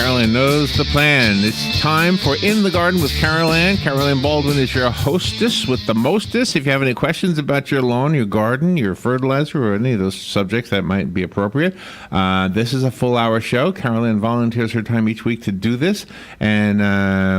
Carol Ann knows the plan. It's time for In the Garden with Carol Ann. Carol Ann Baldwin is your hostess with the mostest. If you have any questions about your lawn, your garden, your fertilizer, or any of those subjects that might be appropriate, this is a full-hour show. Carol Ann volunteers her time each week to do this, and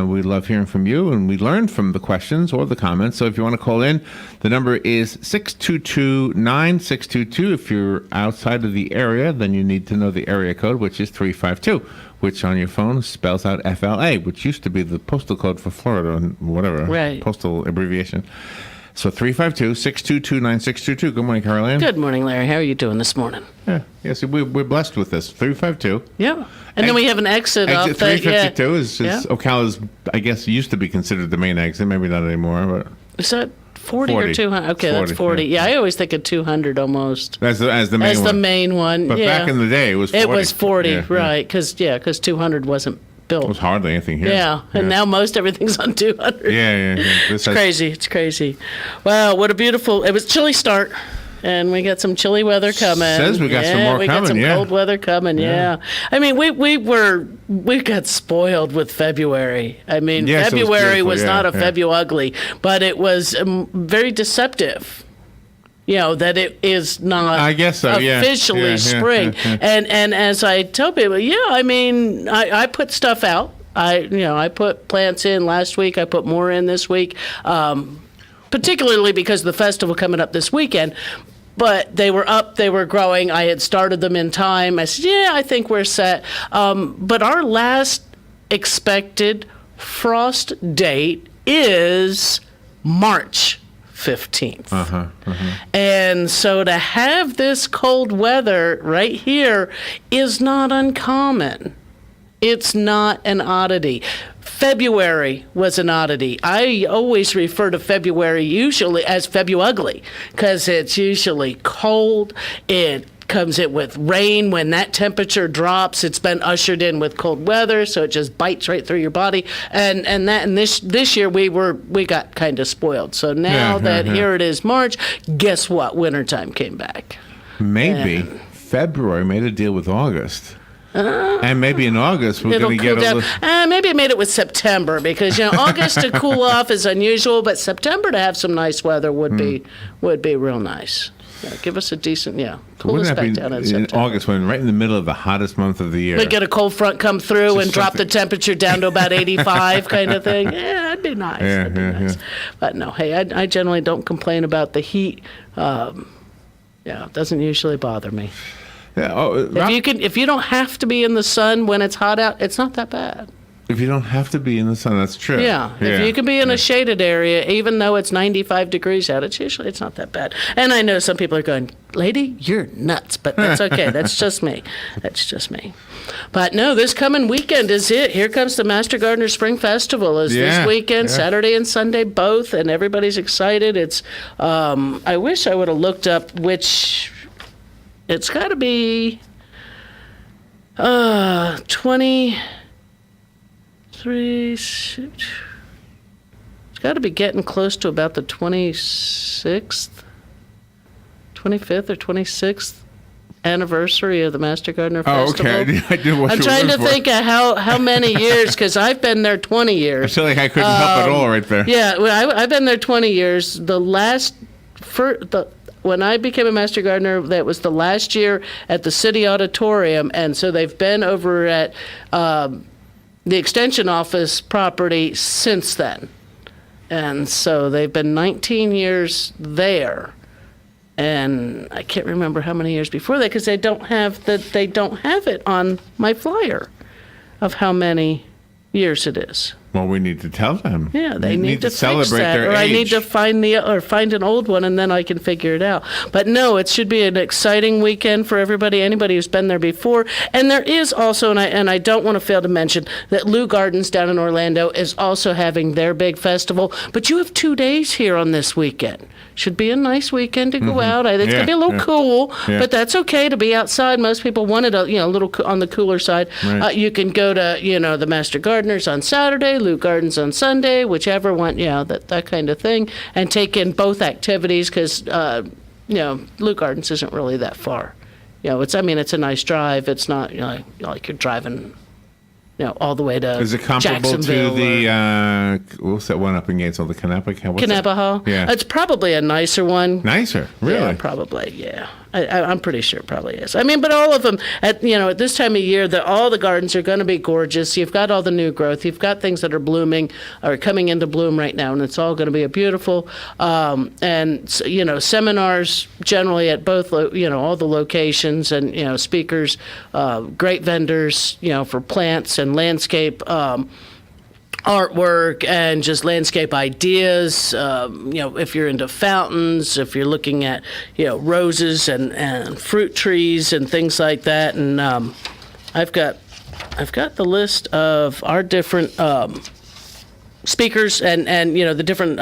we love hearing from you, and we learn from the questions or the comments. So if you want to call in, the number is 622-9622. If you're outside of the area, then you need to know the area code, which is 352, which on your phone spells out FLA, which used to be the postal code for Florida and whatever, right. Postal abbreviation. So 352-622-9622. Good morning, Carol Ann. Good morning, Larry. How are you doing this morning? Yeah, yes, we're blessed with this. 352. Yeah. And then we have an exit off the 352 is Ocala's, I guess, used to be considered the main exit. Maybe not anymore, but is that 40 or 200? Okay, 40, that's 40. Yeah, I always think of 200 almost. As the main one. The main one, But back in the day, it was 40. It was 40, right, because 200 wasn't built. It was hardly anything here. Yeah, and now most everything's on 200. Yeah. It's crazy. Wow, what a beautiful, it was chilly start. And we got some chilly weather coming. Says we got some more coming, we got some cold weather coming, yeah. I mean, we got spoiled with February. I mean, February was not a Febu-ugly, but it was very deceptive. You know, that it is not I guess so, officially spring. And as I tell people, I mean, I put stuff out. I put plants in last week. I put more in this week. Particularly because of the festival coming up this weekend. But they were up, they were growing. I had started them in time. I said, I think we're set. But our last expected frost date is March 15th. And so to have this cold weather right here is not uncommon. It's not an oddity. February was an oddity. I always refer to February usually as Febu-ugly because it's usually cold. It comes in with rain. When that temperature drops, it's been ushered in with cold weather, so it just bites right through your body. And this year we got kind of spoiled. So now here it is March, guess what? Wintertime came back. Maybe February made a deal with August. And maybe in August we're going to get a little... maybe it made it with September because August to cool off is unusual, but September to have some nice weather would be real nice. Yeah, give us a decent cool us back down in September. August, when right in the middle of the hottest month of the year. We get a cold front come through and drop the temperature down to about 85 kind of thing. Yeah, that'd be nice. Nice. But no, hey, I generally don't complain about the heat. It doesn't usually bother me. Yeah, if you don't have to be in the sun when it's hot out, it's not that bad. If you don't have to be in the sun, that's true. Yeah. If you can be in a shaded area, even though it's 95 degrees out, it's not that bad. And I know some people are going, lady, you're nuts, but that's okay. That's just me. But no, this coming weekend is it. Here comes the Master Gardener Spring Festival this weekend, Saturday and Sunday both, and everybody's excited. It's I wish I would have looked up which. It's got to be 23. It's got to be getting close to about the 25th or 26th anniversary of the Master Gardener Festival. Oh, okay. I did what I'm trying to think of how many years, because I've been there 20 years. I feel like I couldn't help at all right there. Yeah, well, I've been there 20 years. When I became a Master Gardener, that was the last year at the City Auditorium, and so they've been over at the Extension Office property since then. And so they've been 19 years there. And I can't remember how many years before that because they don't have it on my flyer of how many years it is. Well, we need to tell them. Yeah, they need to celebrate that, their or age. I need to find an old one, and then I can figure it out. But no, it should be an exciting weekend for everybody, anybody who's been there before. And there is also, and I don't want to fail to mention, that Lou Gardens down in Orlando is also having their big festival. But you have 2 days here on this weekend. Should be a nice weekend to go out. I think it's going to be a little cool, but that's okay to be outside. Most people want it a little on the cooler side. Right. You can go to, the Master Gardeners on Saturday, Lou Gardens on Sunday, whichever one, that kind of thing, and take in both activities because, Lou Gardens isn't really that far. It's a nice drive. It's not like you're driving, all the way to Is it comparable to Jacksonville the what's that one up in Gainesville, the Kannapolis? Yeah, It's probably a nicer one. nicer, really. Yeah, probably. Yeah, I'm pretty sure it probably is. I mean, but all of them at this time of year, all the gardens are going to be gorgeous. You've got all the new growth. You've got things that are blooming or coming into bloom right now, and it's all going to be a beautiful. And seminars generally at both all the locations, and speakers, great vendors for plants and landscape. Artwork and just landscape ideas. If you're into fountains, if you're looking at roses and fruit trees and things like that. And I've got the list of our different speakers and the different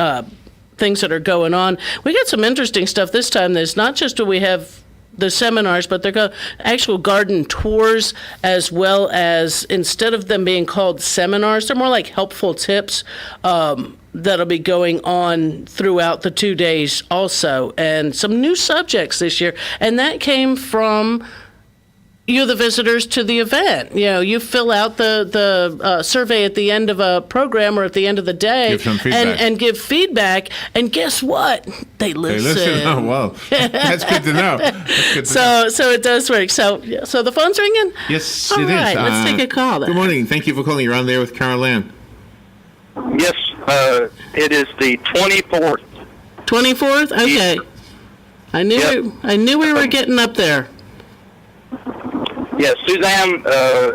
things that are going on. We got some interesting stuff this time. There's not just do we have the seminars, but they're actual garden tours, as well as, instead of them being called seminars, they're more like helpful tips that'll be going on throughout the 2 days also, and some new subjects this year. And that came from the visitors to the event. You fill out the survey at the end of a program or at the end of the day, give some feedback. And give feedback. And guess what? They listen. Oh, well, that's good to know. So it does work. So the phone's ringing? Yes, All it right, is. let's take a call then. Good morning. Thank you for calling. You're on there with Carol Ann. Yes, it is the 24th. 24th? Okay. I knew we were getting up there. Yes, Suzanne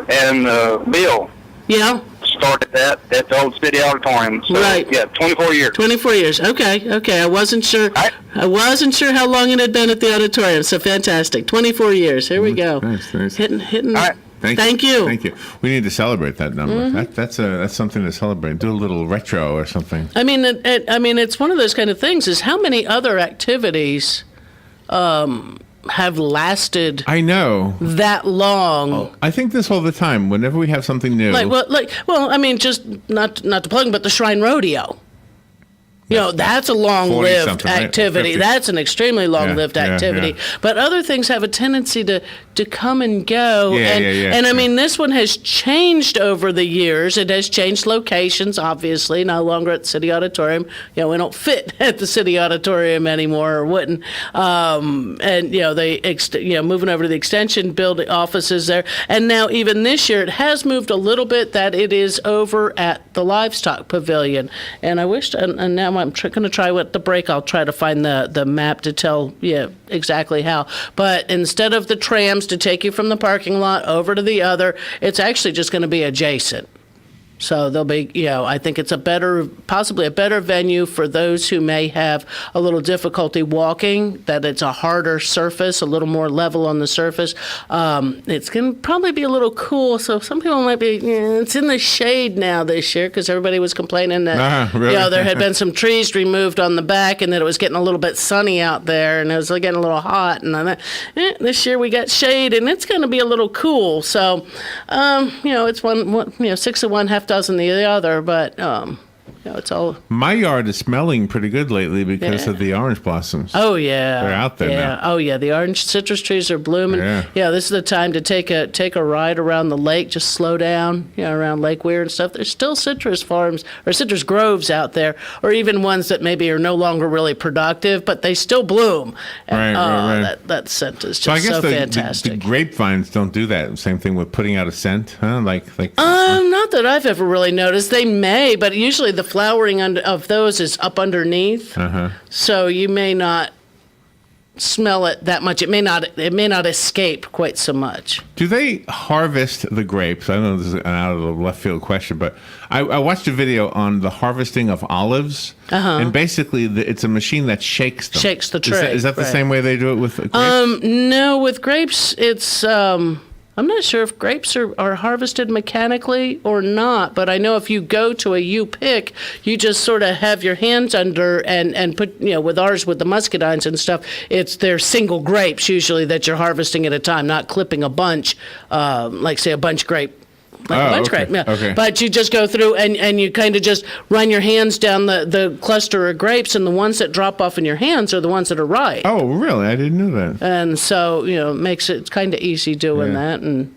and Bill Yeah. started that at the old city auditorium. So, Right. Yeah, 24 years. 24 years. Okay. I wasn't sure. I wasn't sure how long it had been at the auditorium. So fantastic. 24 years. Here we go. Nice. Hitting. All right. Thank you. Thank you. We need to celebrate that number. Mm-hmm. That's something to celebrate. Do a little retro or something. I mean, it's one of those kind of things. Is how many other activities have lasted I know that long. I think this all the time. Whenever we have something new, I mean, just not to plug, but the Shrine Rodeo. That's a long-lived 40-something, right? activity. 50. That's an extremely long-lived activity. Yeah. But other things have a tendency to come and go. And I mean, this one has changed over the years. It has changed locations, obviously, no longer at the City Auditorium. We don't fit at the City Auditorium anymore, or wouldn't. And, they, moving over to the Extension building offices there. And now, even this year, it has moved a little bit that it is over at the Livestock Pavilion. And I wish, and now I'm going to try at the break, I'll try to find the map to tell exactly how. But instead of the trams to take you from the parking lot over to the other, it's actually just going to be adjacent. So there'll be, I think it's possibly a better venue for those who may have a little difficulty walking, that it's a harder surface, a little more level on the surface. It's going to probably be a little cool, so some people might be, it's in the shade now this year, because everybody was complaining that, really? There had been some trees removed on the back, and that it was getting a little bit sunny out there, and it was getting a little hot, and I thought, this year we got shade, and it's going to be a little cool. So, it's one 6 of one, half dozen the other, but it's all. My yard is smelling pretty good lately because of the orange blossoms. Oh yeah, they're out there now. Oh yeah, the orange citrus trees are blooming. Yeah, this is the time to take a ride around the lake. Just slow down, around Lake Weir and stuff. There's still citrus farms or citrus groves out there, or even ones that maybe are no longer really productive, but they still bloom. And, right. That scent is just so I guess fantastic. The grapevines don't do that. Same thing with putting out a scent, huh? Not that I've ever really noticed. They may, but usually the flowering of those is up underneath, so you may not smell it that much. It may not escape quite so much. Do they harvest the grapes? I know this is an out of the left field question, but I watched a video on the harvesting of olives, and basically it's a machine that shakes them. Shakes the tray. Is that the same way they do it with grapes? No, with grapes it's. I'm not sure if grapes are harvested mechanically or not, but I know if you go to a U-pick, you just sort of have your hands under and put, with ours with the muscadines and stuff, they're single grapes usually that you're harvesting at a time, not clipping a bunch, like say a bunch grape. Grape, yeah. Okay. But you just go through and you kind of just run your hands down the cluster of grapes, and the ones that drop off in your hands are the ones that are ripe. Oh, really? I didn't know that. And so, it makes it kind of easy doing that. And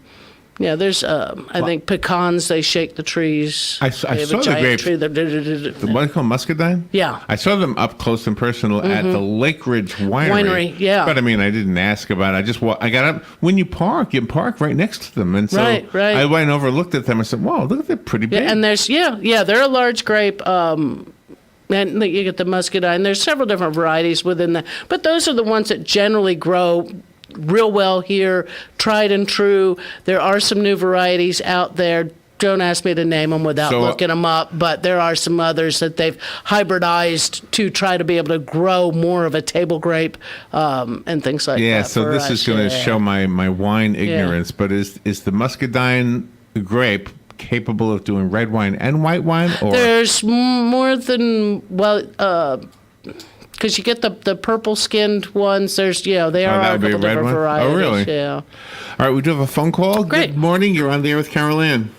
Yeah, there's, I think pecans, they shake the trees. I They have saw a the giant grape. tree that- The one called muscadine? Yeah. I saw them up close and personal at the Lake Ridge Winery. Yeah. But I mean, I didn't ask about it. I just I got up. When you park right next to them. And so Right. I went over, looked at them, and said, wow, look at that pretty big. Yeah, and there's, they're a large grape. And you get the muscadine. There's several different varieties within that. But those are the ones that generally grow real well here, tried and true. There are some new varieties out there. Don't ask me to name them without looking them up, but there are some others that they've hybridized to try to be able to grow more of a table grape and things like that. Yeah, so this is going to show my wine ignorance, but is the muscadine grape capable of doing red wine and white wine? Or There's more than, because you get the purple-skinned ones. There's, they are that a would be couple a red different one? varieties. Oh, really? Yeah. All right, we do have a phone call. Great. Good morning. You're on the air with Carol Ann.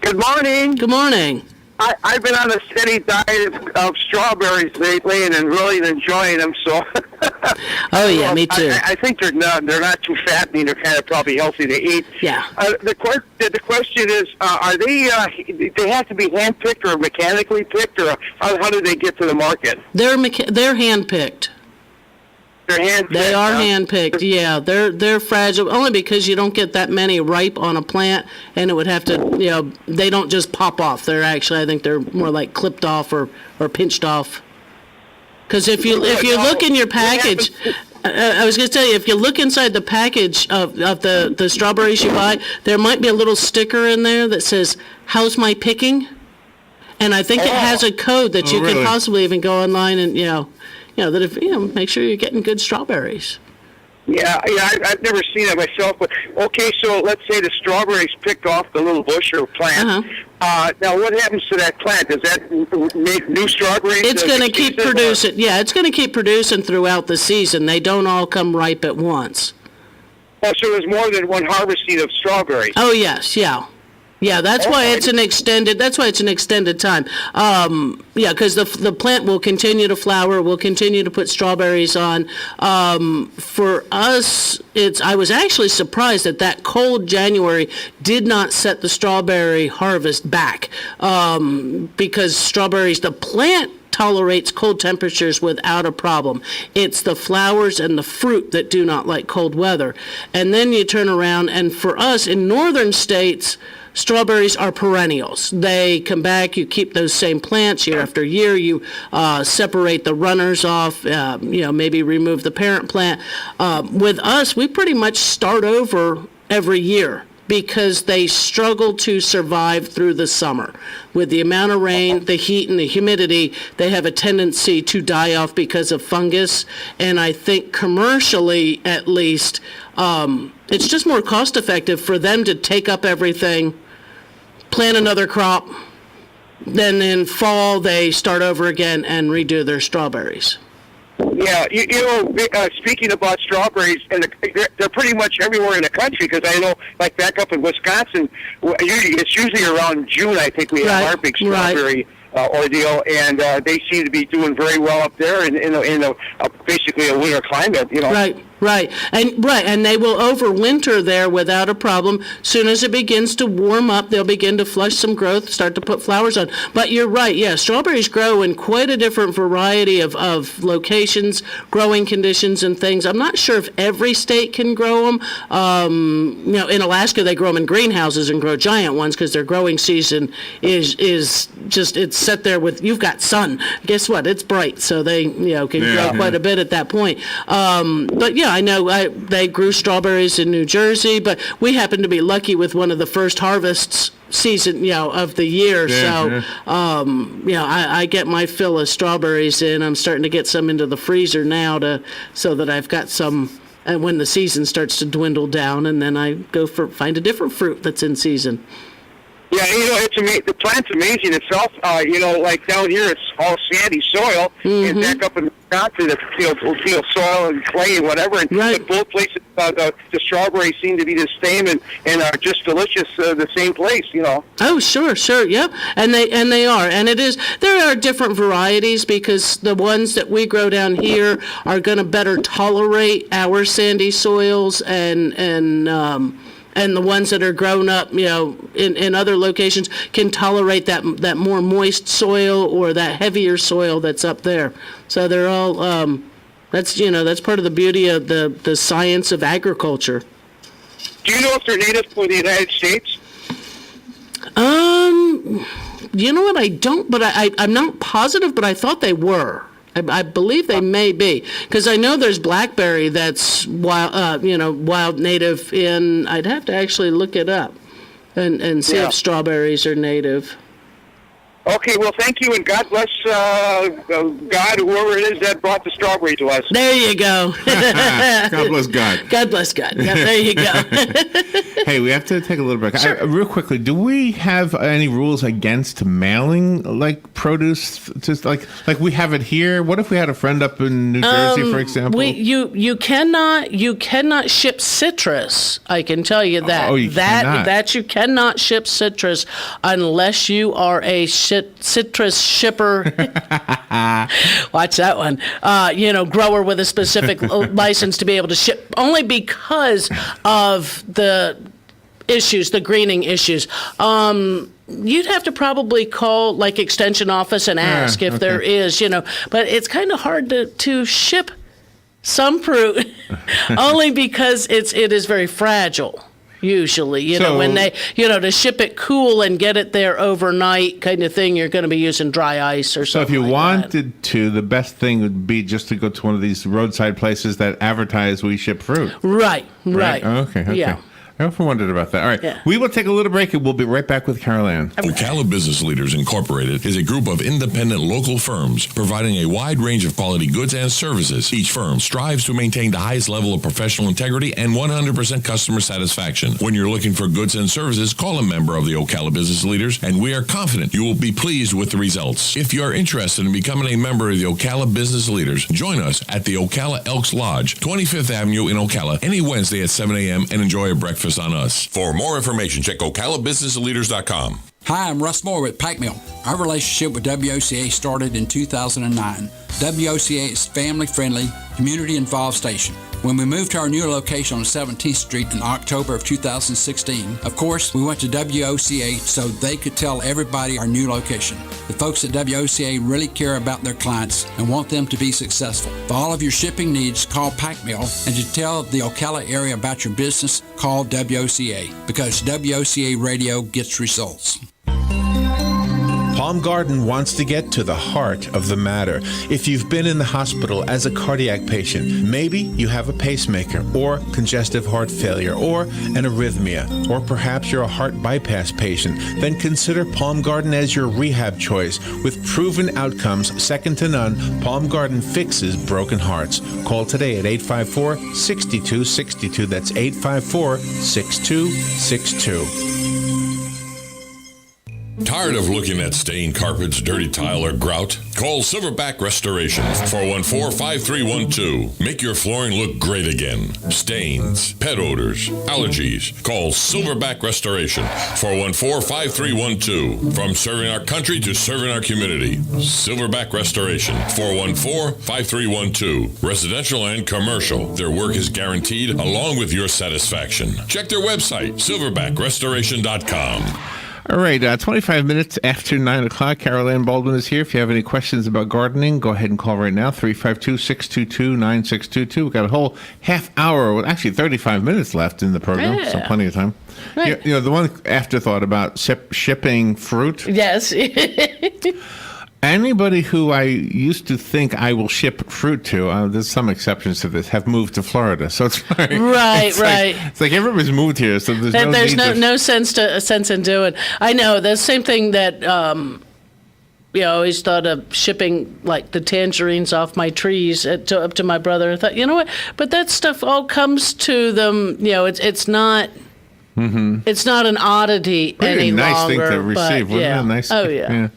Good morning. Good morning. I've been on a steady diet of strawberries lately and really enjoying them. So, Oh, yeah, me too. I think they're not too fattening. They're kind of probably healthy to eat. Yeah. The question is, are they have to be hand picked or mechanically picked, or how do they get to the market? They're hand-picked. They're hand. They are hand-picked, yeah. They're fragile, only because you don't get that many ripe on a plant, and it would have to, they don't just pop off. They're actually, I think they're more like clipped off or pinched off. Because if you look in your package, I was going to tell you, if you look inside the package of the strawberries you buy, there might be a little sticker in there that says, "How's my picking?" And I think it has a code that you really? can possibly even go online and, that if, make sure you're getting good strawberries. Yeah, I've never seen it myself, but okay, so let's say the strawberries picked off the little bush or plant. Now, what happens to that plant? Does that make new strawberries? It's going to keep producing. Yeah, it's going to keep producing throughout the season. They don't all come ripe at once. Oh, so there's more than one harvesting of strawberries. Oh, yes, yeah. Yeah, that's why it's an extended. That's why it's an extended time. Because the plant will continue to flower, will continue to put strawberries on. For us, I was actually surprised that cold January did not set the strawberry harvest back, because strawberries, the plant tolerates cold temperatures without a problem. It's the flowers and the fruit that do not like cold weather. And then you turn around, and for us in northern states, strawberries are perennials. They come back, you keep those same plants year after year, you separate the runners off, maybe remove the parent plant. With us, we pretty much start over every year, because they struggle to survive through the summer. With the amount of rain, the heat, and the humidity, they have a tendency to die off because of fungus. And I think commercially, at least, it's just more cost effective for them to take up everything, plant another crop, then in fall they start over again and redo their strawberries. Yeah, speaking about strawberries, and they're pretty much everywhere in the country, because I know, like back up in Wisconsin, it's usually around June, I think, we have our big strawberry ordeal, and they seem to be doing very well up there in basically a winter climate, Right, and they will overwinter there without a problem. Soon as it begins to warm up, they'll begin to flush some growth, start to put flowers on. But you're right, yeah, strawberries grow in quite a different variety of locations, growing conditions and things. I'm not sure if every state can grow them. In Alaska, they grow them in greenhouses and grow giant ones, because their growing season is just, it's set there with, you've got sun. Guess what? It's bright, so they can grow quite a bit at that point. But yeah, I know they grew strawberries in New Jersey, but we happened to be lucky with one of the first harvests season, of the year. I get my fill of strawberries in. I'm starting to get some into the freezer now so that I've got some, and when the season starts to dwindle down, and then I go find a different fruit that's in season. Yeah, it's amazing. The plant's amazing itself. Like down here, it's all sandy soil, and back up in Wisconsin, it's field soil and clay and whatever. And both places, the strawberries seem to be the same and are just delicious. The same place, Oh, sure, yep. And they are, and it is. There are different varieties, because the ones that we grow down here are going to better tolerate our sandy soils and and the ones that are grown up, in other locations can tolerate that more moist soil or that heavier soil that's up there. So they're all, that's part of the beauty of the science of agriculture. Do you know if they're native for the United States? You know what? I don't, but I'm not positive, but I thought they were. I believe they may be, because I know there's blackberry that's wild native in. I'd have to actually look it up and see if strawberries are native. Okay, well, thank you, and God bless God, whoever it is that brought the strawberry to us. There you go. God bless God. God bless God. Yeah, there you go. Hey, we have to take a little break. Sure. Real quickly, do we have any rules against mailing produce? Just like we have it here. What if we had a friend up in New Jersey, for example? You cannot ship citrus. I can tell you that. Oh, you cannot. That you cannot ship citrus unless you are a citrus shipper. Watch that one. Grower with a specific license to be able to ship, only because of the issues, the greening issues. You'd have to probably call extension office and ask if there is, but it's kind of hard to ship some fruit only because it is very fragile. Usually, when they, to ship it cool and get it there overnight kind of thing, you're going to be using dry ice or something. So if you wanted that. to, the best thing would be just to go to one of these roadside places that advertise we ship fruit. Right. Okay. Yeah. I often wondered about that. All right. We will take a little break and we'll be right back with Carol Ann. Ocala Business Leaders Incorporated is a group of independent local firms providing a wide range of quality goods and services. Each firm strives to maintain the highest level of professional integrity and 100% customer satisfaction. When you're looking for goods and services, call a member of the Ocala Business Leaders, and we are confident you will be pleased with the results. If you are interested in becoming a member of the Ocala Business Leaders, join us at the Ocala Elks Lodge, 25th Avenue in Ocala, any Wednesday at 7 a.m. and enjoy a breakfast on us. For more information, check OcalaBusinessLeaders.com. Hi, I'm Russ Moore with Pack Mill. Our relationship with WOCA started in 2009. WOCA is family-friendly, community-involved station. When we moved to our new location on 17th Street in October of 2016, of course, we went to WOCA so they could tell everybody our new location. The folks at WOCA really care about their clients and want them to be successful. For all of your shipping needs, call Pack Mill, and to tell the Ocala area about your business, call WOCA, because WOCA radio gets results. Palm Garden wants to get to the heart of the matter. If you've been in the hospital as a cardiac patient, maybe you have a pacemaker or congestive heart failure or an arrhythmia, or perhaps you're a heart bypass patient, then consider Palm Garden as your rehab choice. With proven outcomes second to none, Palm Garden fixes broken hearts. Call today at 854-6262. That's 854-6262. Tired of looking at stained carpets, dirty tile, or grout? Call Silverback Restoration, 414-5312. Make your flooring look great again. Stains, pet odors, allergies. Call Silverback Restoration, 414-5312. From serving our country to serving our community. Silverback Restoration, 414-5312. Residential and commercial. Their work is guaranteed along with your satisfaction. Check their website, silverbackrestoration.com. All right, 25 minutes after 9 o'clock. Carol Ann Baldwin is here. If you have any questions about gardening, go ahead and call right now, 352-622-9622. We've got a whole half hour, well, actually 35 minutes left in the program, so plenty of time. Right. The one afterthought about shipping fruit. Yes. Anybody who I used to think I will ship fruit to, there's some exceptions to this, have moved to Florida. So it's like, right. It's like everybody's moved here, so there's no sense in doing. I know the same thing that I always thought of shipping like the tangerines off my trees up to my brother. I thought, you know what? But that stuff all comes to them. It's not. Mm-hmm. It's not an oddity any nice longer. Nice thing to receive. Wasn't it nice? Oh yeah.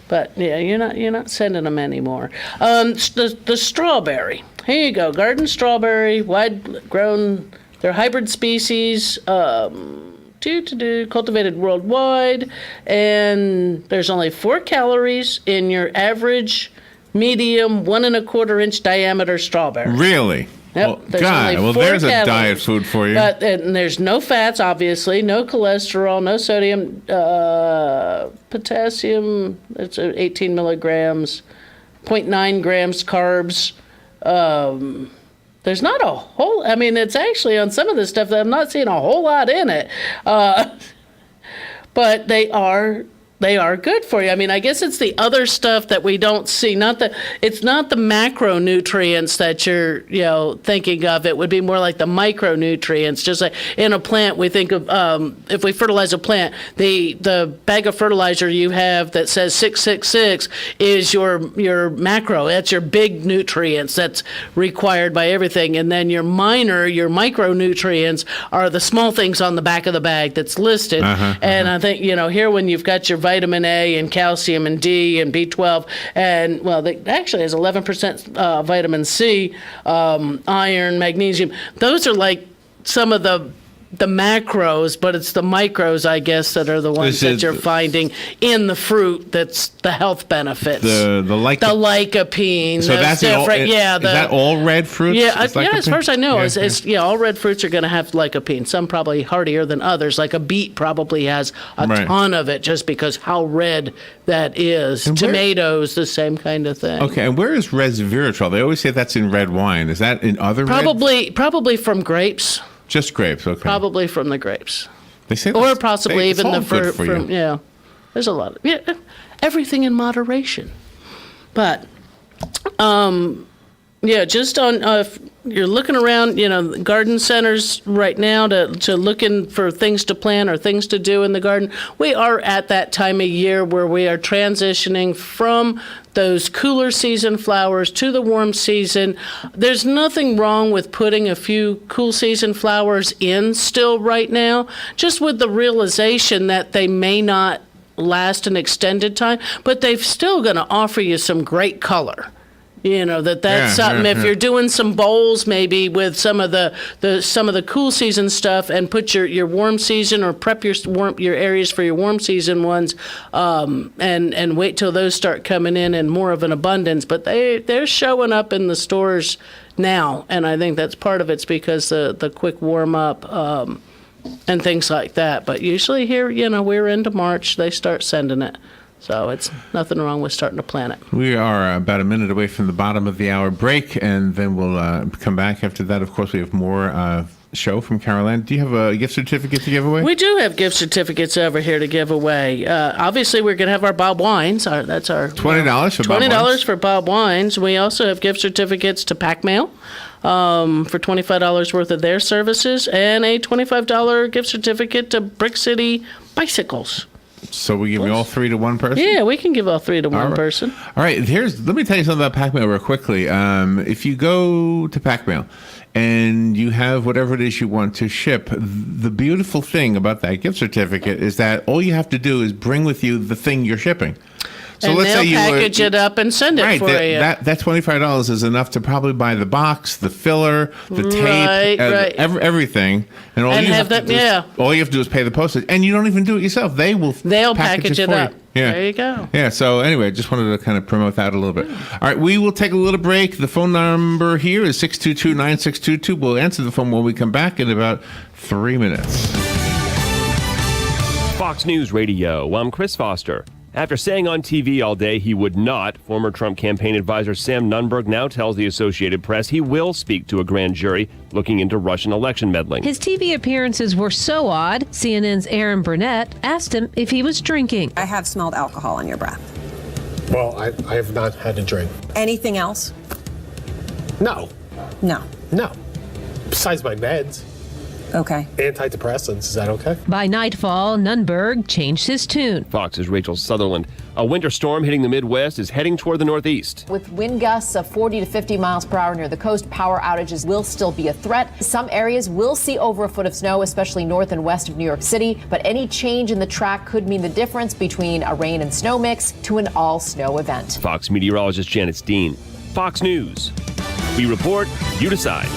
But yeah, you're not sending them anymore. The strawberry. Here you go, garden strawberry, wide grown. They're hybrid species, cultivated worldwide, and there's only 4 calories in your average, medium, 1 1/4 inch diameter strawberry. Really? Yep, Well, there's a diet food for you. But and there's no fats, obviously, no cholesterol, no sodium, potassium. It's 18 milligrams, 0.9 grams carbs. There's not a whole. I mean, it's actually on some of this stuff that I'm not seeing a whole lot in it, but they are good for you. I mean, I guess it's the other stuff that we don't see. It's not the macronutrients that you're thinking of. It would be more like the micronutrients. Just like in a plant, we think of if we fertilize a plant, the bag of fertilizer you have that says 666 is your macro. That's your big nutrients that's required by everything, and then your micronutrients are the small things on the back of the bag that's listed. And I think here when you've got your vitamin A and calcium and D and B12, and it actually has 11% vitamin C, iron, magnesium. Those are like some of the macros, but it's the micros, I guess, that are the ones that you're finding in the fruit. That's the health benefits. The lycopene. So that's different. Is that all red fruits? Yeah, as far as I know, all red fruits are going to have lycopene. Some probably hardier than others. Like a beet probably has a ton of it, just because how red that is. And tomatoes, the same kind of thing. Okay, and where is resveratrol? They always say that's in red wine. Is that in other? Probably from grapes. Just grapes, okay. Probably from the grapes. They say or possibly even the fruit for you. Yeah. There's a lot of everything in moderation. But just on if you're looking around, garden centers right now to looking for things to plant or things to do in the garden. We are at that time of year where we are transitioning from those cooler season flowers to the warm season. There's nothing wrong with putting a few cool season flowers in still right now, just with the realization that they may not last an extended time, but they're still going to offer you some great color. That's something. If you're doing some bowls, maybe with some of the cool season stuff, and put your warm season or prep your areas for your warm season ones, and wait till those start coming in more of an abundance. But they're showing up in the stores now, and I think that's part of it's because the quick warm up and things like that. But usually here, we're into March, they start sending it. So it's nothing wrong with starting to plant it. We are about a minute away from the bottom of the hour break, and then we'll come back after that. Of course, we have more show from Carol Ann. Do you have a gift certificate to give away? We do have gift certificates over here to give away. Obviously, we're going to have our Bob Wines. That's our $20 for Bob Wines. $20 for Bob Wines. We also have gift certificates to Pack Mail for $25 worth of their services, and a $25 gift certificate to Brick City Bicycles. So we give you all three to one person? Yeah, we can give all three to one person. All right. Let me tell you something about Pack Mail real quickly. If you go to Pack Mail and you have whatever it is you want to ship, the beautiful thing about that gift certificate is that all you have to do is bring with you the thing you're shipping. So and let's they'll say package it up and send it for you. That $25 is enough to probably buy the box, the filler, the tape, everything, and all you have to do is pay the postage, and you don't even do it yourself. They'll package it up. Yeah. There you go. Yeah. So anyway, just wanted to kind of promote that a little bit. All right, we will take a little break. The phone number here is 622-9622. We'll answer the phone when we come back in about 3 minutes. Fox News Radio. I'm Chris Foster. After saying on TV all day he would not, former Trump campaign advisor Sam Nunberg now tells the Associated Press he will speak to a grand jury looking into Russian election meddling. His TV appearances were so odd, CNN's Aaron Burnett asked him if he was drinking. I have smelled alcohol on your breath. Well, I have not had a drink. Anything else? No. No. No. Besides my meds. Okay. Antidepressants, is that okay? By nightfall, Nunberg changed his tune. Fox's Rachel Sutherland. A winter storm hitting the Midwest is heading toward the Northeast. With wind gusts of 40 to 50 miles per hour near the coast, power outages will still be a threat. Some areas will see over a foot of snow, especially north and west of New York City. But any change in the track could mean the difference between a rain and snow mix to an all-snow event. Fox meteorologist Janet Steen. Fox News. We report, you decide.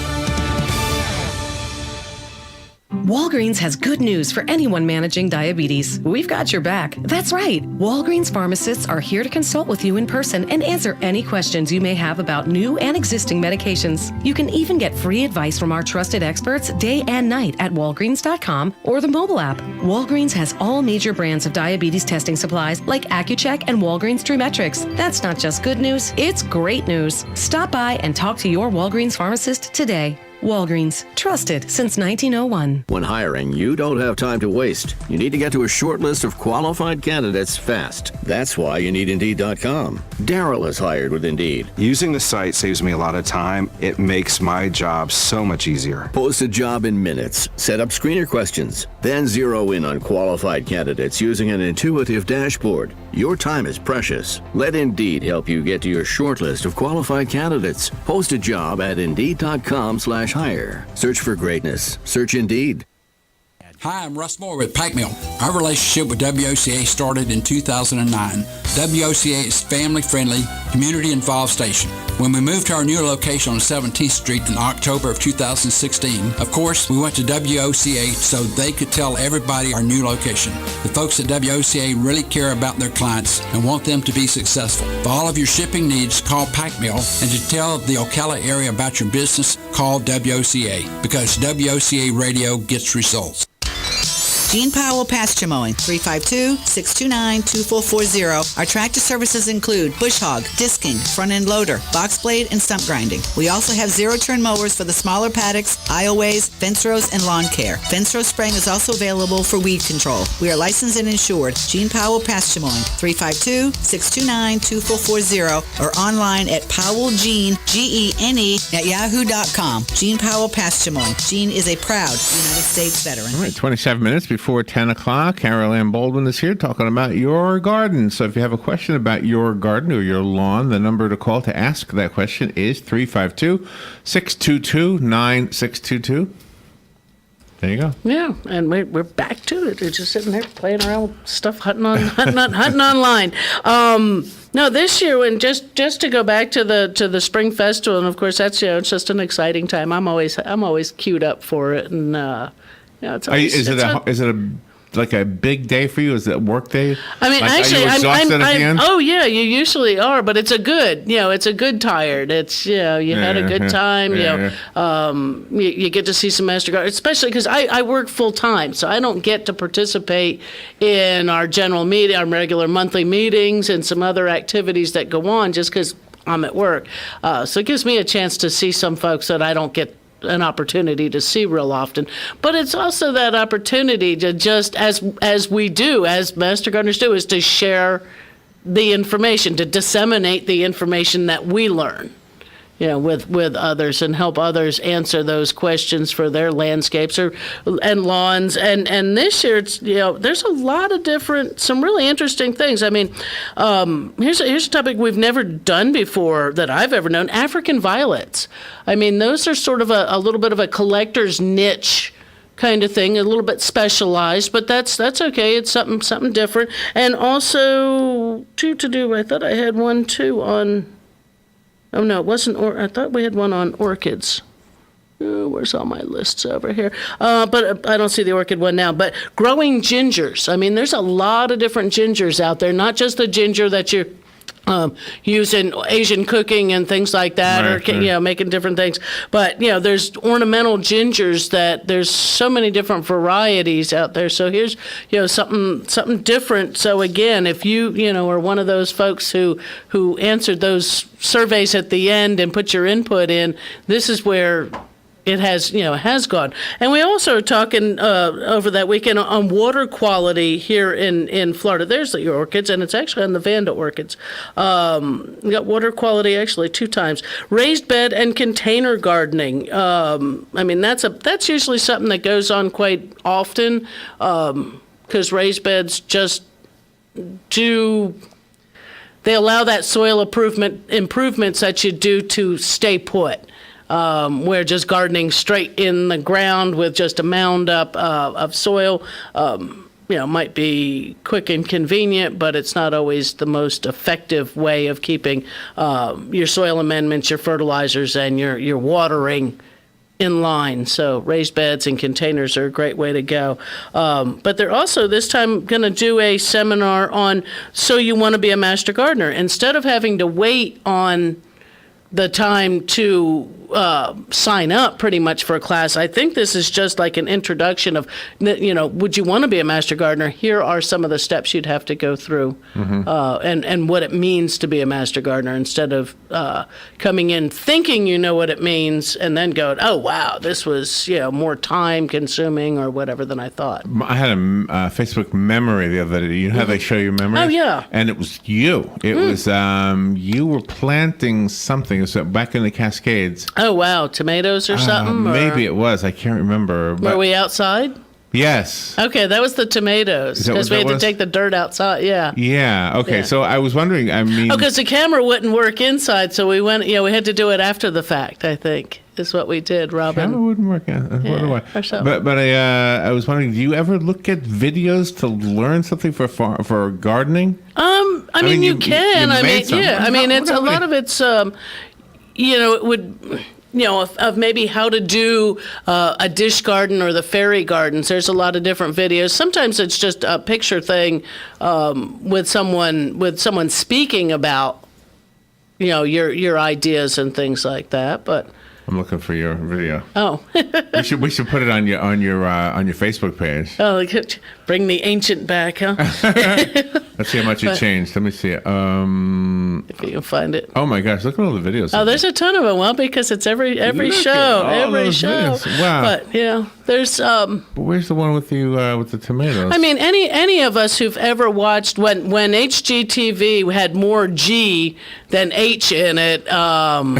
Walgreens has good news for anyone managing diabetes. We've got your back. That's right. Walgreens pharmacists are here to consult with you in person and answer any questions you may have about new and existing medications. You can even get free advice from our trusted experts day and night at Walgreens.com or the mobile app. Walgreens has all major brands of diabetes testing supplies like Accu-Check and Walgreens Trimetrix. That's not just good news, it's great news. Stop by and talk to your Walgreens pharmacist today. Walgreens, trusted since 1901. When hiring, you don't have time to waste. You need to get to a short list of qualified candidates fast. That's why you need Indeed.com. Daryl is hired with Indeed. Using the site saves me a lot of time. It makes my job so much easier. Post a job in minutes. Set up screener questions. Then zero in on qualified candidates using an intuitive dashboard. Your time is precious. Let Indeed help you get to your short list of qualified candidates. Post a job at Indeed.com/hire. Search for greatness. Search Indeed. Hi, I'm Russ Moore with Pack Mill. Our relationship with WOCA started in 2009. WOCA is family-friendly, community-involved station. When we moved to our new location on 17th Street in October of 2016, of course, we went to WOCA so they could tell everybody our new location. The folks at WOCA really care about their clients and want them to be successful. For all of your shipping needs, call Pack Mill, and to tell the Ocala area about your business, call WOCA, because WOCA radio gets results. Gene Powell Pasture Mowing, 352-629-2440. Our tractor services include bush hog, disking, front-end loader, box blade, and stump grinding. We also have zero-turn mowers for the smaller paddocks, aisleways, fence rows, and lawn care. Fence row spraying is also available for weed control. We are licensed and insured. Gene Powell Pasture Mowing, 352-629-2440, or online at powellgene, Gene, at yahoo.com. Gene Powell Pasture Mowing. Gene is a proud United States veteran. All right, 27 minutes before 10 o'clock. Carol Ann Baldwin is here talking about your garden. So if you have a question about your garden or your lawn, the number to call to ask that question is 352-622-9622. There you go. Yeah, and we're back to it. They're just sitting there playing around with stuff, hunting online. No, this year, and just to go back to the spring festival, and of course that's it's just an exciting time. I'm always queued up for it, and it's always, is it like a big day for you? Is it a work day? I mean, actually, are you exhausted at the end? Oh yeah, you usually are, but it's a good tired. It's you had a good time. You get to see some master garden, especially because I work full time, so I don't get to participate in our general meeting, our regular monthly meetings, and some other activities that go on just because I'm at work. So it gives me a chance to see some folks that I don't get an opportunity to see real often, but it's also that opportunity to just as we do, as master gardeners do, is to share the information, to disseminate the information that we learn, with others, and help others answer those questions for their landscapes and lawns. And this year, it's there's a lot of some really interesting things. I mean, here's a topic we've never done before that I've ever known: African violets. I mean, those are sort of a little bit of a collector's niche kind of thing, a little bit specialized, but that's okay. It's something different. And also to do. I thought I had one too on. Oh, no, it wasn't. I thought we had one on orchids. Oh, where's all my lists over here? But I don't see the orchid one now. But growing gingers. I mean, there's a lot of different gingers out there, not just the ginger that you use in Asian cooking and things like that, or making different things. But there's ornamental gingers that there's so many different varieties out there. So here's something different. So again, if you are one of those folks who answered those surveys at the end and put your input in, this is where it has gone. And we also are talking over that weekend on water quality here in Florida. There's the orchids, and it's actually on the Vanda orchids. We got water quality actually 2 times. Raised bed and container gardening. I mean, that's usually something that goes on quite often, because raised beds just they allow that soil improvements that you do to stay put. Where just gardening straight in the ground with just a mound up of soil, might be quick and convenient, but it's not always the most effective way of keeping your soil amendments, your fertilizers, and your watering in line. So raised beds and containers are a great way to go. But they're also this time going to do a seminar on So You Want to Be a Master Gardener. Instead of having to wait on the time to sign up pretty much for a class, I think this is just like an introduction of, would you want to be a master gardener? Here are some of the steps you'd have to go through, and what it means to be a master gardener, instead of coming in thinking you know what it means and then going, oh, wow, this was more time consuming or whatever than I thought. I had a Facebook memory the other day. You know how they show you memories? Oh, yeah. And it was you. It was, you were planting something. It was back in the Cascades. Oh, wow. Tomatoes or something? Maybe it was. I can't remember. Were we outside? Yes. Okay, that was the tomatoes, because we had to take the dirt outside. Yeah. Yeah. Okay. Yeah. So I was wondering, because the camera wouldn't work inside, so we went, we had to do it after the fact, I think, is what we did, Robin. Camera wouldn't work. Or something. But I was wondering, do you ever look at videos to learn something for gardening? I mean, you can. It's a lot of it's, it would. Of maybe how to do a dish garden or the fairy gardens. There's a lot of different videos. Sometimes it's just a picture thing with someone speaking about, your ideas and things like that. But I'm looking for your video. Oh, we should put it on your Facebook page. Oh, bring the ancient back, huh? Let's see how much it changed. Let me see it. If you can find it. Oh my gosh, look at all the videos. Oh, there's a ton of them. Well, because it's every show, every show. Videos. Wow. But there's. But where's the one with the tomatoes? I mean, any of us who've ever watched when HGTV had more G than H in it. Oh,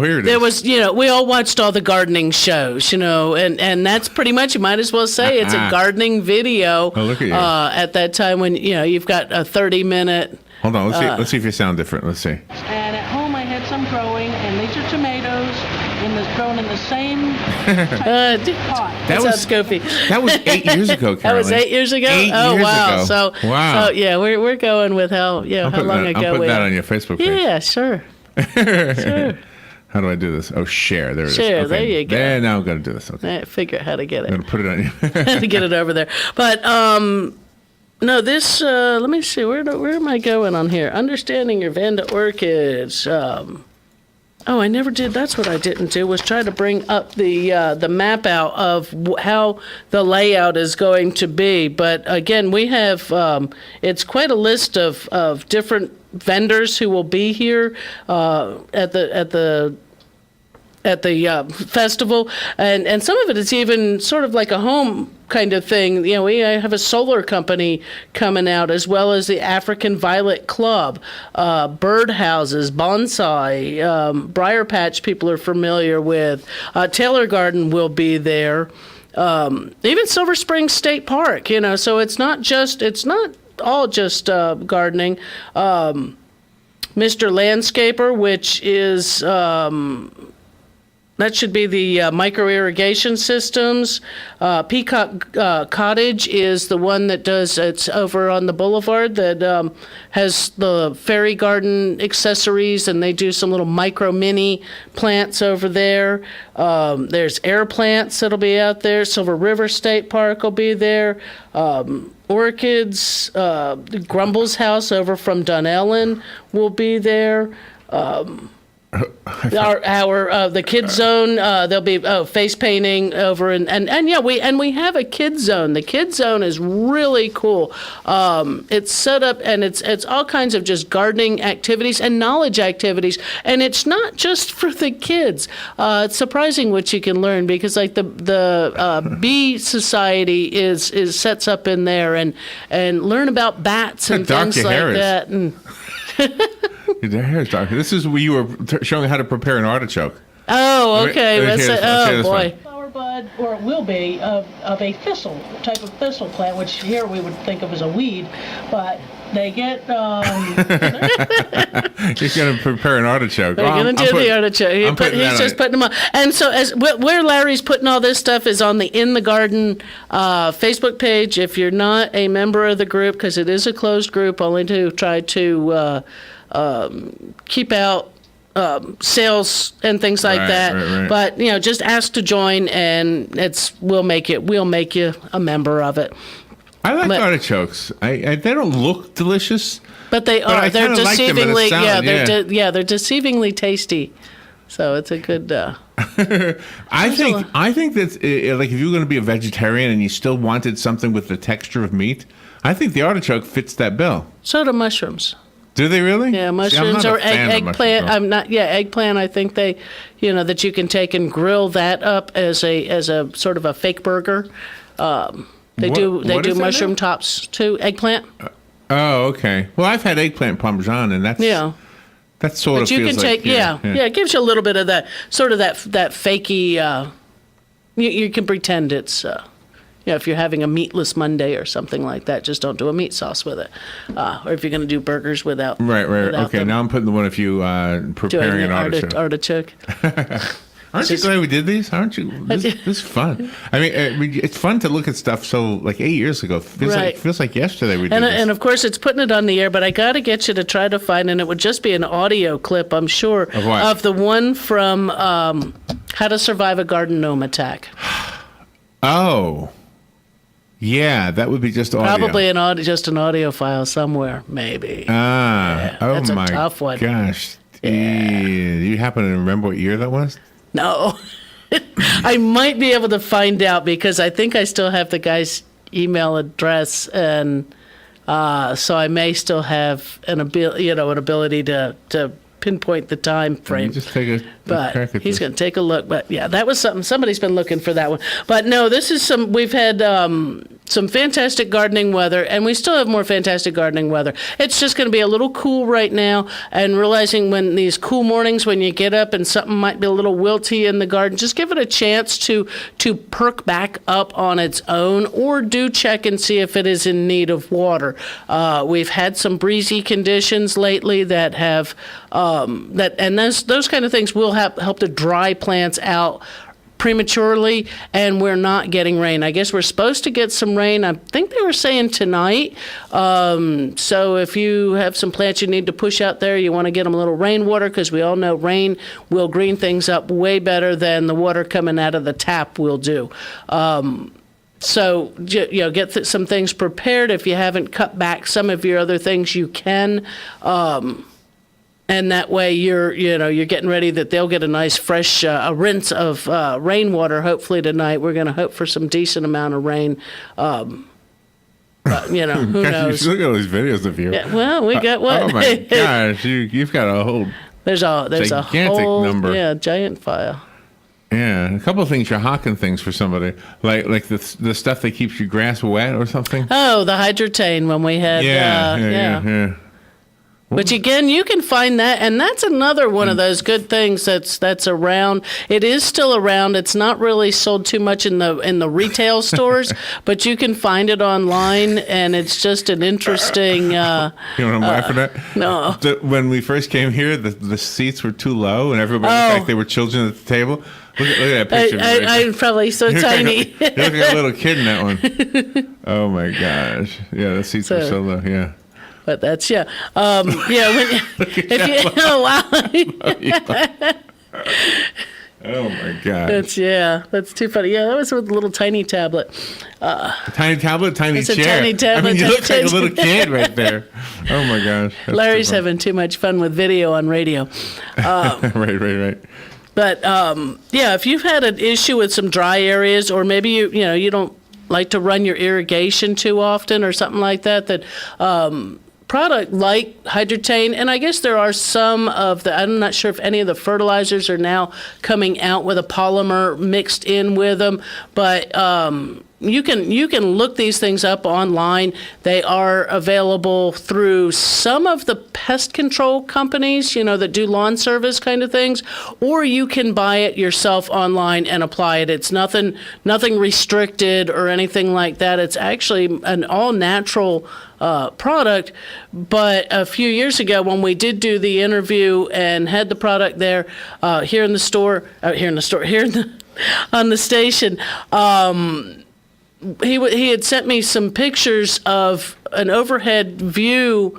here it is. There was, we all watched all the gardening shows, and that's pretty much, you might as well say it's a gardening video. Oh, look at you. At that time when, you've got a 30-minute. Hold on, let's see if you sound different. Let's see. And at home I had some growing, and these are tomatoes grown in the same pot. That was Goofy. That was 8 years ago, Caroline. That was 8 years ago? 8 oh, years wow. ago. So yeah, we're going with how long ago I'll put that on your Facebook page. Yeah, sure. Sure. How do I do this? Oh, share. There it is. Share, Okay. there you go. There, now I'm going to do this. Okay. I figure out how to get it. I'm going to put it on you. How to get it over there. But, no, this, let me see, where am I going on here? Understanding your Vanda orchids. I never did. That's what I didn't do, was try to bring up the map out of how the layout is going to be. But again, we have, it's quite a list of different vendors who will be here at the festival, and some of it is even sort of like a home kind of thing. We have a solar company coming out, as well as the African Violet Club, birdhouses, bonsai, briar patch people are familiar with. Taylor Garden will be there. Even Silver Springs State Park, so it's not all just gardening. Mr. Landscaper, which is that should be the micro irrigation systems. Peacock Cottage is the one that does, it's over on the boulevard, that has the fairy garden accessories, and they do some little micro mini plants over there. There's air plants that'll be out there. Silver River State Park will be there. Orchids, Grumble's house over from Dunellen will be there. The kids zone, there'll be face painting over and we have a kids zone. The kids zone is really cool. It's set up, and it's all kinds of just gardening activities and knowledge activities, and it's not just for the kids. It's surprising what you can learn, because like the bee society is sets up in there, and learn about bats and things like that. And Your hair's darker. This is where you were showing how to prepare an artichoke. Oh, okay. Oh, boy. Flower bud, or it will be, of a thistle, type of thistle plant, which here we would think of as a weed, but they get... He's going to prepare an artichoke. They're going to do the artichoke. He's just putting them on. And so where Larry's putting all this stuff is on the In the Garden Facebook page. If you're not a member of the group, because it is a closed group, only to try to... keep out sales and things like that. Right. But just ask to join, and we'll make you a member of it. I like artichokes. They don't look delicious, but they are. They're deceivingly they're deceivingly tasty. So it's a good. I think that's like if you're going to be a vegetarian and you still wanted something with the texture of meat, I think the artichoke fits that bill. So do mushrooms. Do they really? Yeah, mushrooms or eggplant. I'm not. Yeah, eggplant. I think they, that you can take and grill that up as a sort of a fake burger. They do mushroom tops too. Eggplant. Oh, okay. Well, I've had eggplant parmesan, and that's That sort of. But you feels can take like, it gives you a little bit of that sort of that fakey. You can pretend it's. If you're having a meatless Monday or something like that, just don't do a meat sauce with it. Or if you're going to do burgers without. Right. Okay, now I'm putting the one of you preparing an artichoke. Aren't you glad we did these? Aren't you? This is fun. I mean, it's fun to look at stuff. So, like 8 years ago, feels like yesterday we did this. And of course, it's putting it on the air. But I got to get you to try to find, and it would just be an audio clip, I'm sure, of the one from How to Survive a Garden Gnome Attack. Oh. Yeah, that would be just audio. Probably just an audio file somewhere, maybe. That's a tough one. Gosh. Do you happen to remember what year that was? No. I might be able to find out because I think I still have the guy's email address, and so I may still have an ability to pinpoint the time frame. Just take a but crack at he's this. going to take a look. But yeah, that was something. Somebody's been looking for that one. But no, this is we've had some fantastic gardening weather, and we still have more fantastic gardening weather. It's just going to be a little cool right now, and realizing when these cool mornings when you get up and something might be a little wilty in the garden, just give it a chance to perk back up on its own, or do check and see if it is in need of water. We've had some breezy conditions lately that have and those kind of things will help to dry plants out prematurely, and we're not getting rain. I guess we're supposed to get some rain. I think they were saying tonight. So if you have some plants you need to push out there, you want to get them a little rainwater, because we all know rain will green things up way better than the water coming out of the tap will do. So, get some things prepared. If you haven't cut back some of your other things, you can. And that way you're getting ready that they'll get a nice fresh a rinse of rainwater hopefully tonight. We're going to hope for some decent amount of rain. But, who knows? Look at all these videos of you. Yeah, well, we got what? Oh my gosh, you've got a whole there's a gigantic whole number. Giant file. Yeah, a couple of things. You're hawking things for somebody, like the stuff that keeps your grass wet or something. Oh, the hydrotane when we had. Yeah. Which again, you can find that, and that's another one of those good things that's around. It is still around. It's not really sold too much in the retail stores, but you can find it online, and it's just an interesting. You know what I'm laughing at? No. When we first came here, the seats were too low, and everybody looked like they were children at the table. Look at that picture. I'm probably so tiny. You look like a little kid in that one. Oh my gosh! Yeah, the seats were so low. Yeah. But that's when if you oh my god. That's too funny. Yeah, that was with a little tiny tablet. A tiny tablet, tiny it's chair. A tiny tablet. I mean, you look like a little kid right there. Oh my gosh. Larry's having too much fun with video on radio. Right. But if you've had an issue with some dry areas, or maybe you don't like to run your irrigation too often or something like that, product like hydrotane, and I guess there are some of I'm not sure if any of the fertilizers are now coming out with a polymer mixed in with them, but you can look these things up online. They are available through some of the pest control companies, that do lawn service kind of things, or you can buy it yourself online and apply it. It's nothing restricted or anything like that. It's actually an all-natural product. But a few years ago, when we did do the interview and had the product there on the station, he had sent me some pictures of an overhead view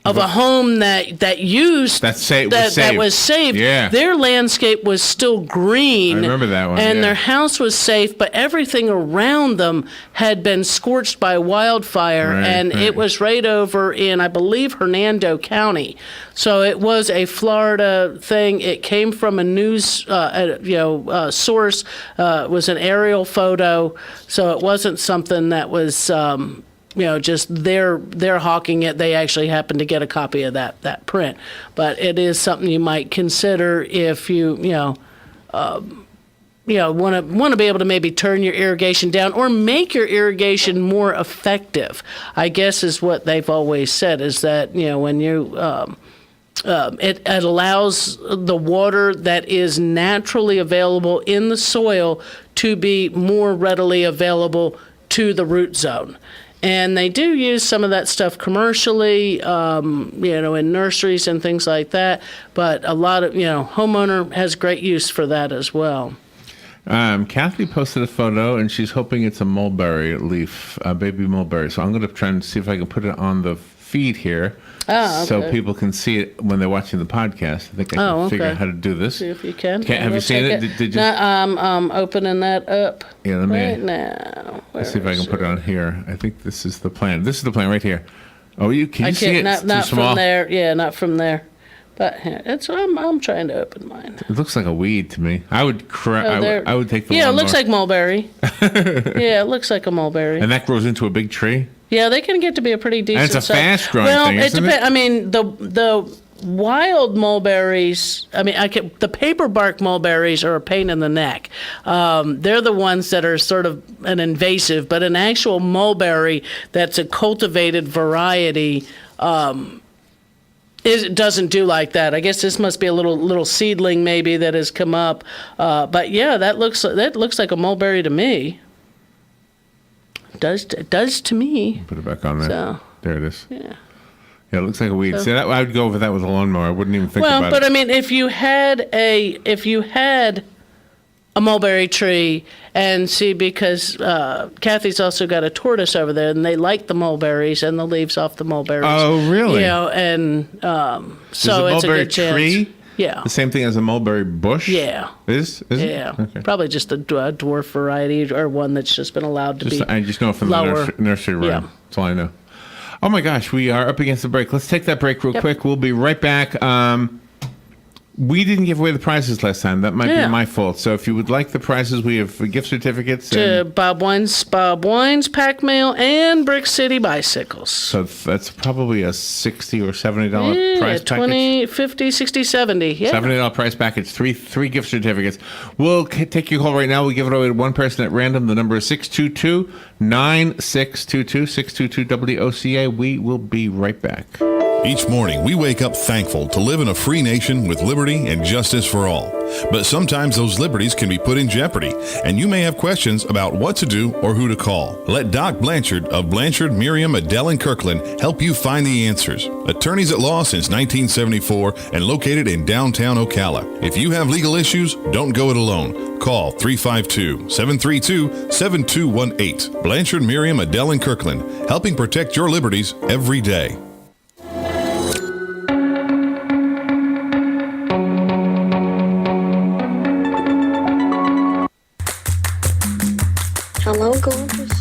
of a home that used was saved. that was saved. Yeah. Their landscape was still green. I remember that one, And yeah. their house was safe, but everything around them had been scorched by wildfire, Right, and right. it was right over in, I believe, Hernando County. So it was a Florida thing. It came from a news source. It was an aerial photo, so it wasn't something that was just they're hawking it. They actually happen to get a copy of that print. But it is something you might consider if you want to be able to maybe turn your irrigation down or make your irrigation more effective. I guess is what they've always said, is that when you it allows the water that is naturally available in the soil to be more readily available to the root zone. And they do use some of that stuff commercially, in nurseries and things like that. But a lot of, homeowner has great use for that as well. Kathy posted a photo, and she's hoping it's a mulberry leaf, a baby mulberry. So I'm going to try and see if I can put it on the feed here, so people can see it when they're watching the podcast. I think I can figure out how to do this. See if you can. Have you seen it? Did you? No, I'm opening that up right now. Let's see if I can put it on here. I think this is the plan. This is the plan right here. Oh, can you see it? Not, It's too not small. from there. Yeah, not from there. But I'm trying to open mine. It looks like a weed to me. I would I would take the Yeah, it lawnmower. looks like mulberry. Yeah, it looks like a mulberry. And that grows into a big tree? Yeah, they can get to be a pretty decent And it's a size. fast-growing thing, it isn't it? depends. I mean, the wild mulberries, the paper bark mulberries are a pain in the neck. They're the ones that are sort of an invasive, but an actual mulberry that's a cultivated variety it doesn't do like that. I guess this must be a little seedling maybe that has come up. But yeah, that looks like a mulberry to me. It does to me. Put it back on there. So, there it is. Yeah. Yeah, it looks like a weed. So- See, I would go over that with a lawnmower. I wouldn't even think about Well, but it. I mean, if you had a mulberry tree, and see, because Kathy's also got a tortoise over there, and they like the mulberries and the leaves off the mulberries. Oh, really? And so is a it's a mulberry good chance. tree Yeah. the same thing as a mulberry bush? Yeah. Is it? Yeah, Okay. probably just a dwarf variety or one that's just been allowed to be. I just know from lower. the nursery rhyme. Yeah. That's all I know. Oh my gosh, we are up against the break. Let's take that break real quick. We'll be right back. We didn't give away the prizes last time. That might be my fault. So if you would like the prizes, we have gift certificates. To Bob Wine's pack mail and Brick City bicycles. So that's probably a $60 or $70 price package. 20, 50, 60, 70. Yeah. $70 price package, three gift certificates. We'll take your call right now. We'll give it away to one person at random. The number is 622-9622, 622-WOCA. We will be right back. Each morning, we wake up thankful to live in a free nation with liberty and justice for all. But sometimes those liberties can be put in jeopardy, and you may have questions about what to do or who to call. Let Doc Blanchard of Blanchard, Miriam, Adele, and Kirkland help you find the answers. Attorneys at law since 1974 and located in downtown Ocala. If you have legal issues, don't go it alone. Call 352-732-7218. Blanchard, Miriam, Adele, and Kirkland, helping protect your liberties every day. Hello, gorgeous.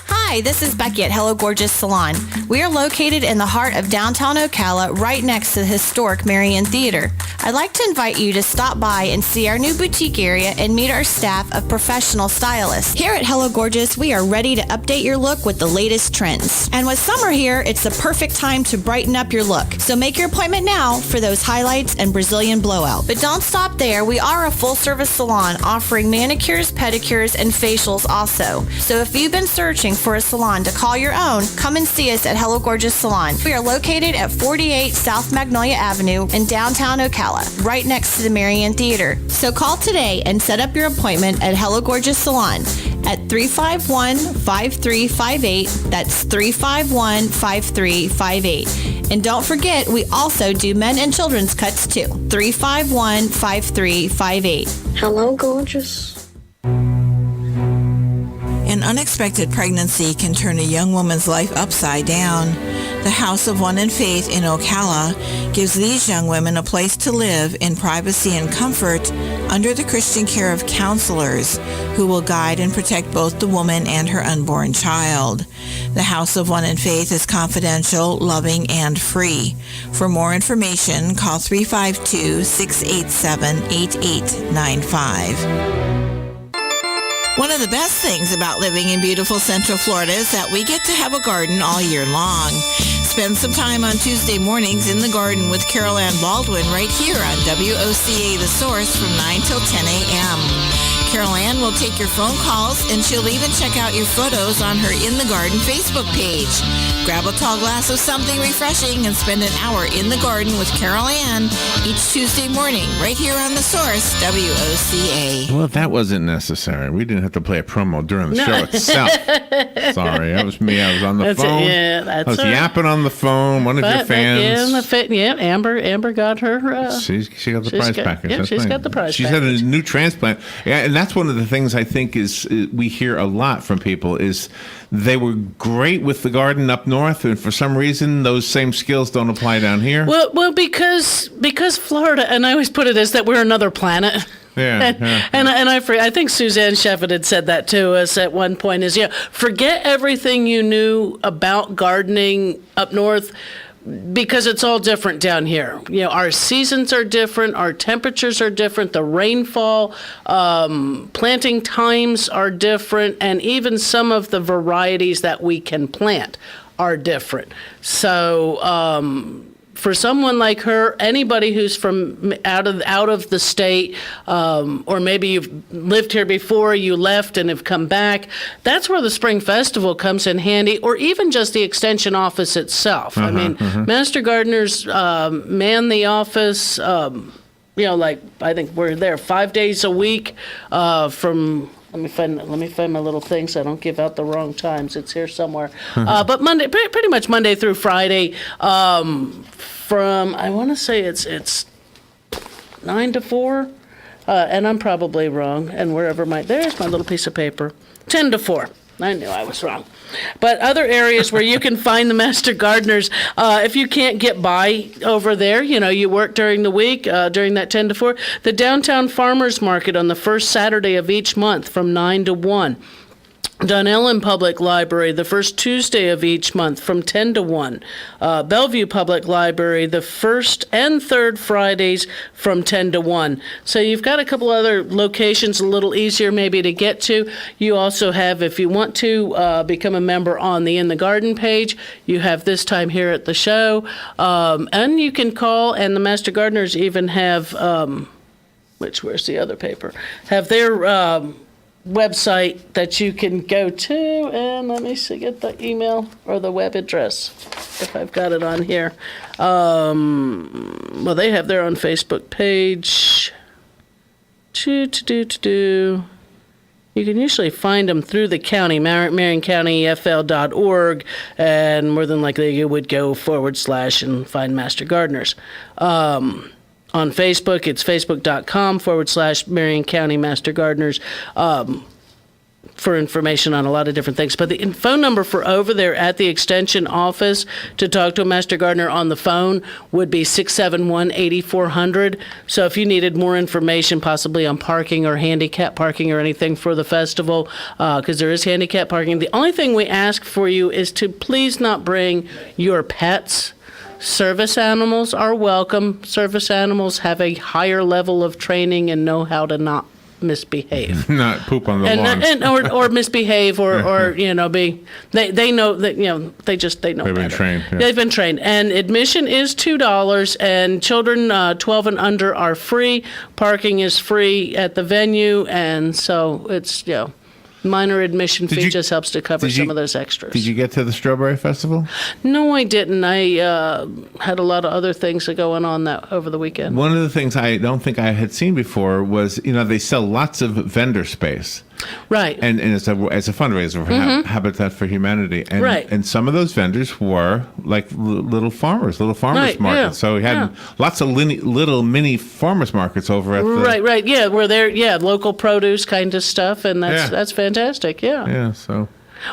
Hi, this is Becky at Hello Gorgeous Salon. We are located in the heart of downtown Ocala, right next to the historic Marion Theater. I'd like to invite you to stop by and see our new boutique area and meet our staff of professional stylists. Here at Hello Gorgeous, we are ready to update your look with the latest trends. And with summer here, it's the perfect time to brighten up your look. So make your appointment now for those highlights and Brazilian blowout. But don't stop there. We are a full-service salon offering manicures, pedicures, and facials also. So if you've been searching for a salon to call your own, come and see us at Hello Gorgeous Salon. We are located at 48 South Magnolia Avenue in downtown Ocala, right next to the Marion Theater. So call today and set up your appointment at Hello Gorgeous Salon at 351-5358. That's 351-5358. And don't forget, we also do men and children's cuts too. 351-5358. Hello, gorgeous. An unexpected pregnancy can turn a young woman's life upside down. The House of One in Faith in Ocala gives these young women a place to live in privacy and comfort under the Christian care of counselors who will guide and protect both the woman and her unborn child. The House of One in Faith is confidential, loving, and free. For more information, call 352-687-8895. One of the best things about living in beautiful Central Florida is that we get to have a garden all year long. Spend some time on Tuesday mornings in the garden with Carol Ann Baldwin right here on WOCA The Source from 9 till 10 a.m. Carol Ann will take your phone calls, and she'll even check out your photos on her In the Garden Facebook page. Grab a tall glass of something refreshing and spend an hour in the garden with Carol Ann each Tuesday morning right here on The Source, WOCA. Well, that wasn't necessary. We didn't have to play a promo during the show itself. Sorry, that was me. I was on the phone. That's I was yapping on the phone. One of your fans. Amber got her. She got the prize package. Yeah, she's got the prize She's package. had a new transplant. Yeah, and that's one of the things I think is we hear a lot from people is they were great with the garden up north, and for some reason those same skills don't apply down here. Well, because Florida, and I always put it as that we're another planet. Yeah, and I think Suzanne Shefford had said that to us at one point. Is forget everything you knew about gardening up north, because it's all different down here. Our seasons are different, our temperatures are different, the rainfall, planting times are different, and even some of the varieties that we can plant are different. So for someone like her, anybody who's from out of the state, or maybe you've lived here before, you left and have come back, that's where the Spring Festival comes in handy, or even just the Extension office itself. I mean, Master Gardeners man the office, I think we're there 5 days a week from... Let me find my little thing so I don't give out the wrong times. It's here somewhere. But Monday, pretty much Monday through Friday, from I want to say it's 9 to 4, and I'm probably wrong. And there's my little piece of paper, 10 to 4. I knew I was wrong. But other areas where you can find the Master Gardeners, if you can't get by over there, you work during the week, during that 10 to 4, the Downtown Farmers Market on the first Saturday of each month from 9 to 1. Dunellen Public Library, the first Tuesday of each month from 10 to 1. Bellevue Public Library, the first and third Fridays from 10 to 1. So you've got a couple other locations a little easier maybe to get to. You also have, if you want to become a member on the In the Garden page, you have this time here at the show. And you can call, and the Master Gardeners even have, where's the other paper? Have their... website that you can go to, and let me see, get the email or the web address if I've got it on here. Well, they have their own Facebook page. You can usually find them through the county, MarionCountyFL.org, and more than likely you would go / and find Master Gardeners. On Facebook, it's facebook.com / Marion County Master Gardeners for information on a lot of different things. But the phone number for over there at the Extension office to talk to a Master Gardener on the phone would be 671-8400. So if you needed more information, possibly on parking or handicap parking or anything for the festival, because there is handicap parking, the only thing we ask for you is to please not bring your pets. Service animals are welcome. Service animals have a higher level of training and know how to not misbehave. Not poop on the lawn. or misbehave or be they know that they know They've been better. trained. Yeah. They've been trained. And admission is $2, and children 12 and under are free. Parking is free at the venue, and so it's minor admission fee just helps to cover some of those extras. Did you get to the Strawberry Festival? No, I didn't. I had a lot of other things going on over the weekend. One of the things I don't think I had seen before was, they sell lots of vendor space. Right. And it's a fundraiser for Habitat for Humanity. And, right. And some of those vendors were like little farmers markets. Yeah, so we had lots of little mini farmers markets over at the... Right. Yeah, where they're, local produce kind of stuff. And that's fantastic. Yeah. Yeah, so...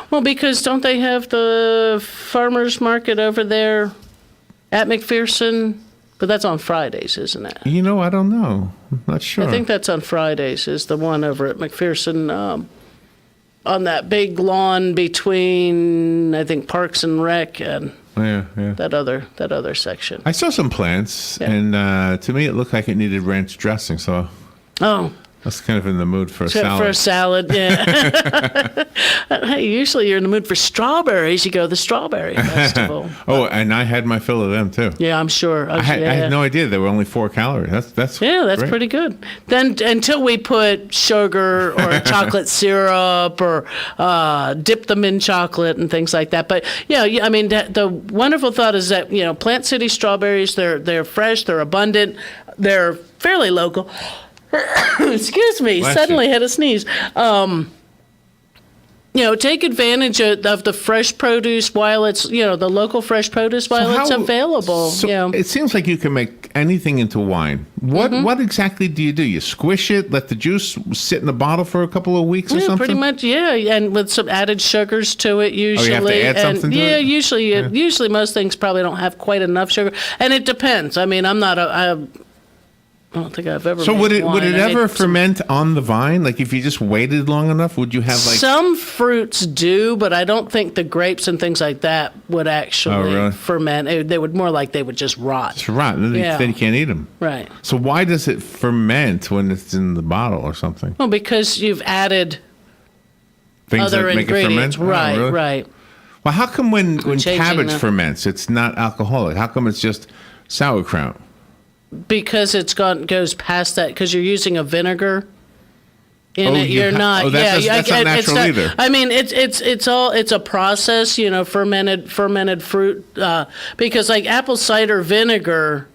Well, because don't they have the farmers market over there at McPherson? But that's on Fridays, isn't it? You know, I don't know. I'm not sure. I think that's on Fridays, is the one over at McPherson on that big lawn between, I think, Parks and Rec and that other section. I saw some plants, and to me it looked like it needed ranch dressing, so I was kind of in the mood for a salad. For a salad, yeah. Hey, usually you're in the mood for strawberries. You go to the Strawberry Festival. And I had my fill of them, too. Yeah, I'm sure. I had no idea they were only 4 calories. That's great. Pretty good. Then until we put sugar or chocolate syrup or dip them in chocolate and things like that. But yeah, I mean, the wonderful thought is that, Plant City strawberries, they're fresh, they're abundant, they're fairly local. Excuse me, suddenly had a sneeze. Take advantage of the fresh produce while it's, the local fresh produce while it's available. So it seems like you can make anything into wine. What exactly do? You squish it, let the juice sit in the bottle for a couple of weeks or something? Pretty much, and with some added sugars to it usually. You have to add something to it? Usually most things probably don't have quite enough sugar. And it depends. I mean, I don't think I've ever. So made would it ever ferment on the vine? Like if you just waited long enough, would you have like some fruits do, but I don't think the grapes and things like that would actually ferment. They would just rot. It's rot. Then you can't eat them. Right. So why does it ferment when it's in the bottle or something? Well, because you've added things other that make ingredients. It ferment? Right. Right. Well, how come when cabbage ferments, it's not alcoholic? How come it's just sauerkraut? Because goes past that, because you're using a vinegar in it. You're not. That's not natural either. I mean, it's a process. Fermented fruit. Because like apple cider vinegar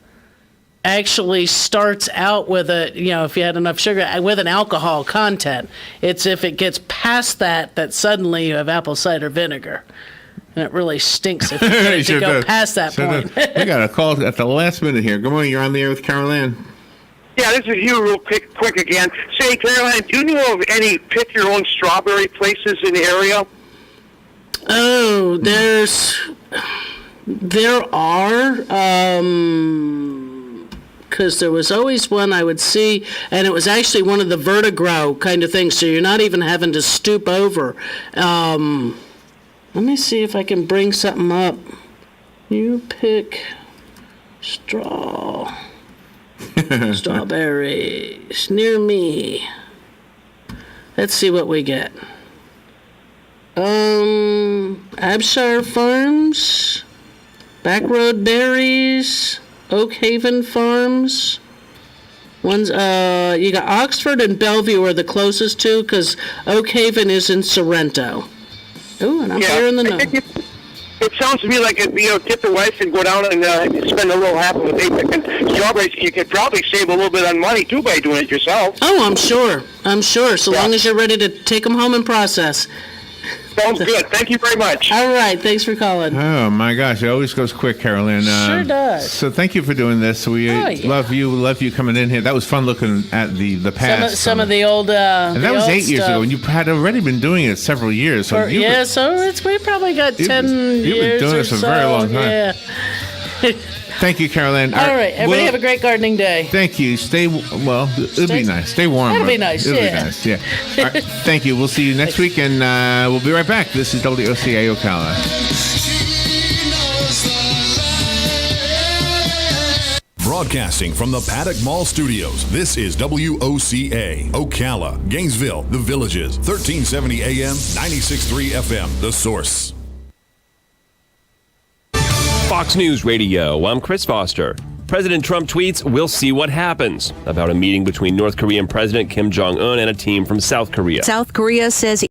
actually starts out with if you had enough sugar with an alcohol content. It's if it gets past that suddenly you have apple cider vinegar. And it really stinks if you get it to go past that point. We got a call at the last minute here. Good morning. You're on the air with Carol Ann. Yeah, this is you real quick again. Say, Carol Ann, do you know of any pick-your-own strawberry places in the area? Oh, there are. Because there was always one I would see, and it was actually one of the vertigrow kind of things, so you're not even having to stoop over. Let me see if I can bring something up. You pick strawberries near me. Let's see what we get. Abshire Farms, Backroad Berries, Oak Haven Farms. You got Oxford and Bellevue are the closest to, because Oak Haven is in Sorrento. Oh, and I'm here in the know. It sounds to me like get the wife and go down and spend a little half of a day picking strawberries. You could probably save a little bit on money too by doing it yourself. Oh, I'm sure. So long as you're ready to take them home and process. Sounds good. Thank you very much. All right. Thanks for calling. Oh, my gosh. It always goes quick, Carolyn. Sure does. So thank you for doing this. We love you coming in here. That was fun looking at the past. Some of the old and that was 8 years ago, and you had already been doing it several years. So we probably got 10 years. You've been doing this for a very long time. Yeah. Thank you, Carolyn. All right. Everybody have a great gardening day. Thank you. It'll be nice. Stay warm. It'll be nice. It'll be nice. Yeah. All right. Thank you. We'll see you next week, and we'll be right back. This is WOCA Ocala. Broadcasting from the Paddock Mall Studios, this is WOCA, Ocala, Gainesville, The Villages, 1370 AM, 96.3 FM, The Source. Fox News Radio, I'm Chris Foster. President Trump tweets, "We'll see what happens," about a meeting between North Korean President Kim Jong-un and a team from South Korea. South Korea says